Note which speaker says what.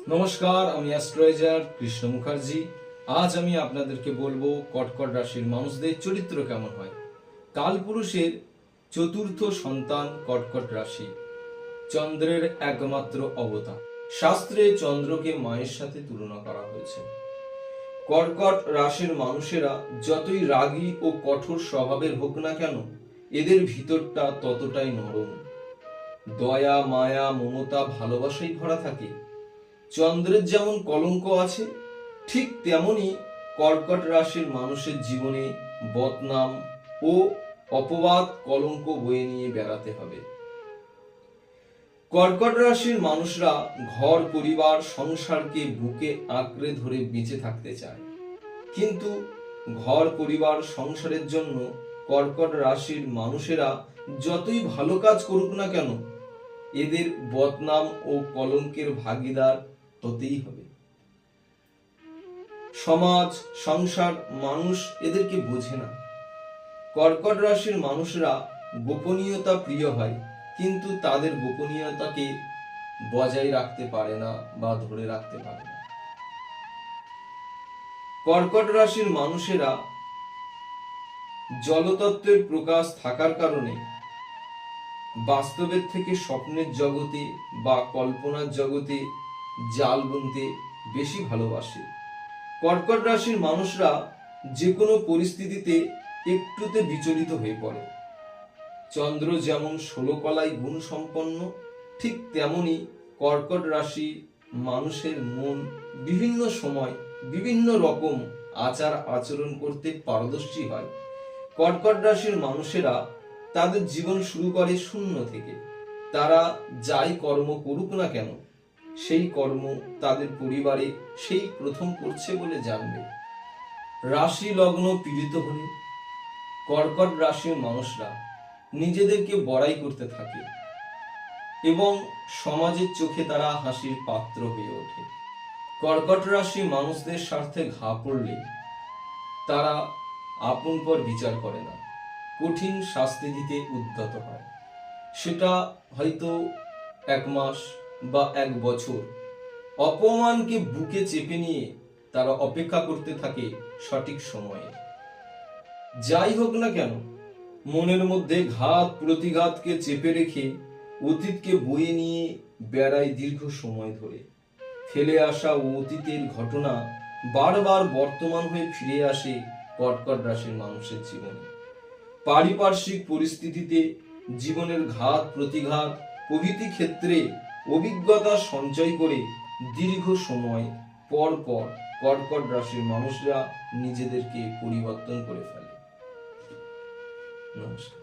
Speaker 1: নমস্কার, আমি অ্যাস্ট্রোলজার কৃষ্ণ মুখার্জি। আজ আমি আপনাদেরকে বলবো কর্কট রাশির মানুষদের চরিত্র কেমন হয়। কালপুরুষের চতুর্থ সন্তান কর্কট রাশি, চন্দ্রের একমাত্র অবতার। শাস্ত্রে চন্দ্রকে মায়ের সাথে তুলনা করা হয়েছে। কর্কট রাশির মানুষেরা যতই রাগী ও কঠোর স্বভাবের হোক না কেন, এদের ভিতরটা ততটাই নরম। দয়া, মায়া, মমতা, ভালোবাসাই ভরা থাকে। চন্দ্রের যেমন কলঙ্ক আছে, ঠিক তেমনি কর্কট রাশির মানুষের জীবনে বদনাম ও অপবাদ কলঙ্ক বয়ে নিয়ে বেড়াতে হবে। কর্কট রাশির মানুষরা ঘর, পরিবার, সংসারকে বুকে আঁকড়ে ধরে বেঁচে থাকতে চায়, কিন্তু ঘর, পরিবার, সংসারের জন্য কর্কট রাশির মানুষেরা যতই ভালো কাজ করুক না কেন, এদের বদনাম ও কলঙ্কের ভাগীদার হতেই হবে। সমাজ, সংসার, মানুষ এদেরকে বোঝে না। কর্কট রাশির মানুষরা গোপনীয়তা প্রিয় হয়, কিন্তু তাদের গোপনীয়তাকে বজায় রাখতে পারে না বা ধরে রাখতে পারে না। কর্কট রাশির মানুষেরা জলতত্ত্বের প্রকাশ থাকার কারণে বাস্তবের থেকে স্বপ্নের জগতে বা কল্পনার জগতে জাল বুনতে বেশি ভালোবাসে। কর্কট রাশির মানুষরা যে কোনো পরিস্থিতিতে একটুতে বিচলিত হয়ে পড়ে। চন্দ্র যেমন 16 কলায় গুণ সম্পন্ন, ঠিক তেমনি কর্কট রাশি মানুষের মন বিভিন্ন সময় বিভিন্ন রকম আচার আচরণ করতে পারদর্শী হয়। কর্কট রাশির মানুষেরা তাদের জীবন শুরু করে শূন্য থেকে। তারা যাই কর্ম করুক না কেন, সেই কর্ম তাদের পরিবারে সেই প্রথম করছে বলে জানবে। রাশি লগ্ন পীড়িত হলে কর্কট রাশির মানুষরা নিজেদেরকে বড়াই করতে থাকে এবং সমাজের চোখে তারা হাসির পাত্র হয়ে ওঠে। কর্কট রাশি মানুষদের স্বার্থে ঘা পড়লে তারা আপন পর বিচার করে না, কঠিন শাস্তি দিতে উদ্যত হয়। সেটা হয়তো 1 মাস বা 1 বছর। অপমানকে বুকে চেপে নিয়ে তারা অপেক্ষা করতে থাকে সঠিক সময়ে। যাই হোক না কেন, মনের মধ্যে ঘাত প্রতিঘাতকে চেপে রেখে অতীতকে বয়ে নিয়ে বেড়ায় দীর্ঘ সময় ধরে। ফেলে আসা অতীতের ঘটনা বারবার বর্তমান হয়ে ফিরে আসে কর্কট রাশির মানুষের জীবনে। পারিপার্শ্বিক পরিস্থিতিতে জীবনের ঘাত প্রতিঘাত প্রভৃতি ক্ষেত্রে অভিজ্ঞতা সঞ্চয় করে দীর্ঘ সময় পর পর কর্কট রাশির মানুষরা নিজেদেরকে পরিবর্তন করে ফেলে। নমস্কার।